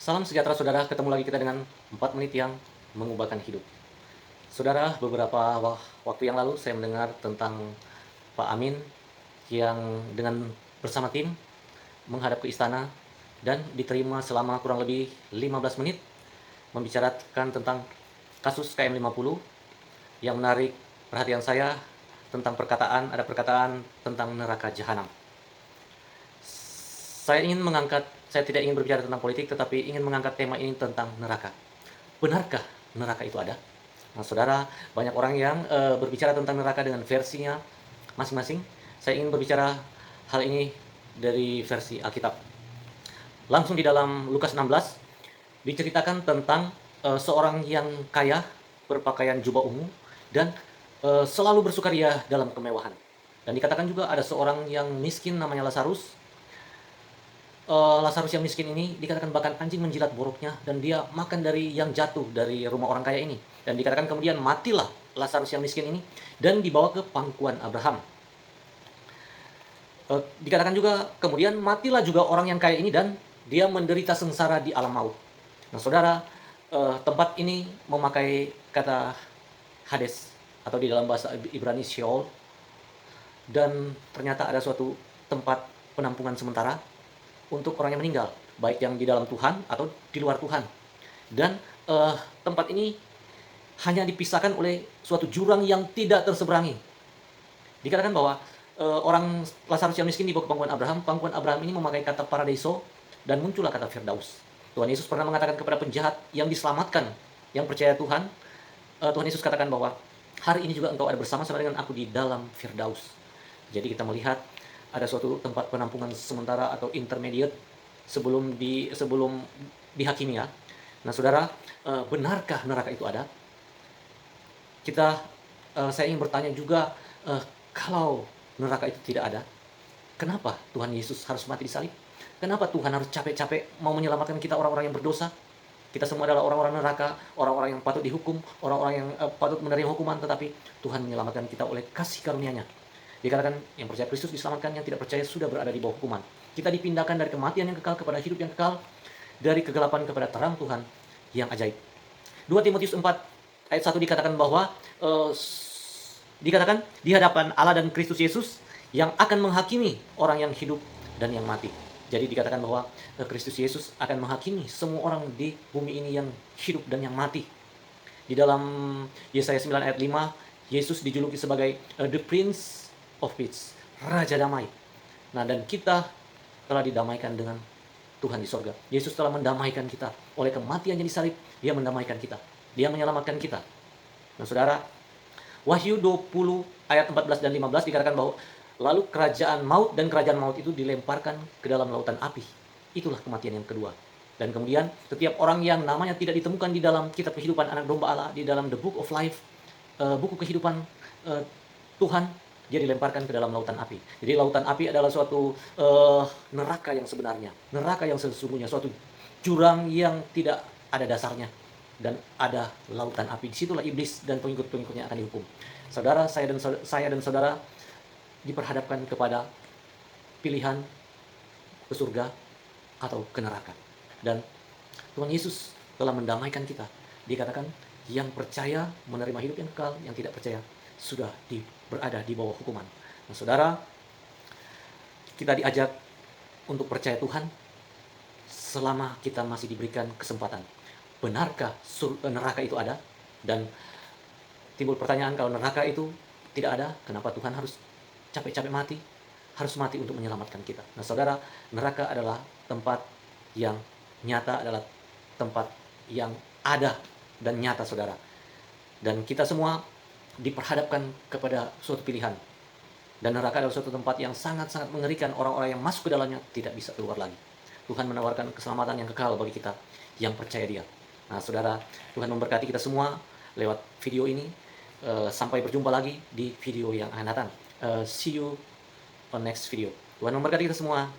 Salam sejahtera saudara, ketemu lagi kita dengan 4 menit yang mengubahkan hidup. Saudara, beberapa waktu yang lalu saya mendengar tentang Pak Amin yang dengan bersama tim menghadap ke istana dan diterima selama kurang lebih 15 menit membicarakan tentang kasus KM50 yang menarik perhatian saya tentang ada perkataan tentang neraka jahanam. Saya tidak ingin berbicara tentang politik, tetapi ingin mengangkat tema ini tentang neraka. Benarkah neraka itu ada? Nah, saudara, banyak orang yang berbicara tentang neraka dengan versinya masing-masing. Saya ingin berbicara hal ini dari versi Alkitab. Langsung di dalam Lukas 16 diceritakan tentang seorang yang kaya berpakaian jubah ungu dan selalu bersukaria dalam kemewahan. Dan dikatakan juga ada seorang yang miskin namanya Lazarus. Lazarus yang miskin ini dikatakan bahkan anjing menjilat boroknya dan dia makan dari yang jatuh dari rumah orang kaya ini. Dan dikatakan kemudian matilah Lazarus yang miskin ini dan dibawa ke pangkuan Abraham. Dikatakan juga kemudian matilah juga orang yang kaya ini dan dia menderita sengsara di alam maut. Nah, saudara, tempat ini memakai kata Hades atau di dalam bahasa Ibrani Sheol, dan ternyata ada suatu tempat penampungan sementara untuk orang yang meninggal, baik yang di dalam Tuhan atau di luar Tuhan. Dan tempat ini hanya dipisahkan oleh suatu jurang yang tidak terseberangi. Dikatakan bahwa orang Lazarus yang miskin dibawa ke pangkuan Abraham ini memakai kata paradiso, dan muncullah kata Firdaus. Tuhan Yesus pernah mengatakan kepada penjahat yang diselamatkan, yang percaya Tuhan, Tuhan Yesus katakan bahwa hari ini juga engkau ada bersama-sama dengan aku di dalam Firdaus. Jadi kita melihat ada suatu tempat penampungan sementara atau intermediate sebelum dihakimi ya. Nah, saudara, benarkah neraka itu ada? Saya ingin bertanya juga, kalau neraka itu tidak ada, kenapa Tuhan Yesus harus mati di salib? Kenapa Tuhan harus capek-capek mau menyelamatkan kita orang-orang yang berdosa? Kita semua adalah orang-orang neraka, orang-orang yang patut dihukum, orang-orang yang patut menerima hukuman, tetapi Tuhan menyelamatkan kita oleh kasih karunia-Nya. Dikatakan yang percaya Kristus diselamatkan, yang tidak percaya sudah berada di bawah hukuman. Kita dipindahkan dari kematian yang kekal kepada hidup yang kekal, dari kegelapan kepada terang Tuhan yang ajaib. 2 Timotius 4 ayat 1 dikatakan bahwa dikatakan di hadapan Allah dan Kristus Yesus yang akan menghakimi orang yang hidup dan yang mati. Jadi dikatakan bahwa Kristus Yesus akan menghakimi semua orang di bumi ini yang hidup dan yang mati. Di dalam Yesaya 9 ayat 5, Yesus dijuluki sebagai the Prince of Peace, Raja Damai. Nah, dan kita telah didamaikan dengan Tuhan di sorga. Yesus telah mendamaikan kita. Oleh kematiannya di salib, Dia mendamaikan kita. Dia menyelamatkan kita. Nah, saudara, Wahyu 20 ayat 14 dan 15 dikatakan bahwa lalu kerajaan maut itu dilemparkan ke dalam lautan api. Itulah kematian yang kedua. Dan kemudian setiap orang yang namanya tidak ditemukan di dalam kitab kehidupan anak domba Allah, di dalam the book of life, buku kehidupan Tuhan, dia dilemparkan ke dalam lautan api. Jadi lautan api adalah suatu neraka yang sebenarnya, neraka yang sesungguhnya, suatu jurang yang tidak ada dasarnya, dan ada lautan api. Disitulah iblis dan pengikut-pengikutnya akan dihukum. Saudara, saya dan saudara diperhadapkan kepada pilihan ke surga atau ke neraka. Dan Tuhan Yesus telah mendamaikan kita. Dikatakan yang percaya menerima hidup yang kekal, yang tidak percaya sudah berada di bawah hukuman. Nah, saudara, kita diajak untuk percaya Tuhan selama kita masih diberikan kesempatan. Benarkah neraka itu ada? Dan timbul pertanyaan, kalau neraka itu tidak ada, kenapa Tuhan harus capek-capek mati? Harus mati untuk menyelamatkan kita. Nah, saudara, neraka adalah tempat yang nyata, adalah tempat yang ada dan nyata, saudara. Dan kita semua diperhadapkan kepada suatu pilihan. Dan neraka adalah suatu tempat yang sangat-sangat mengerikan. Orang-orang yang masuk ke dalamnya tidak bisa keluar lagi. Tuhan menawarkan keselamatan yang kekal bagi kita yang percaya Dia. Nah, saudara, Tuhan memberkati kita semua lewat video ini. Sampai berjumpa lagi di video yang akan datang. See you on next video. Tuhan memberkati kita semua.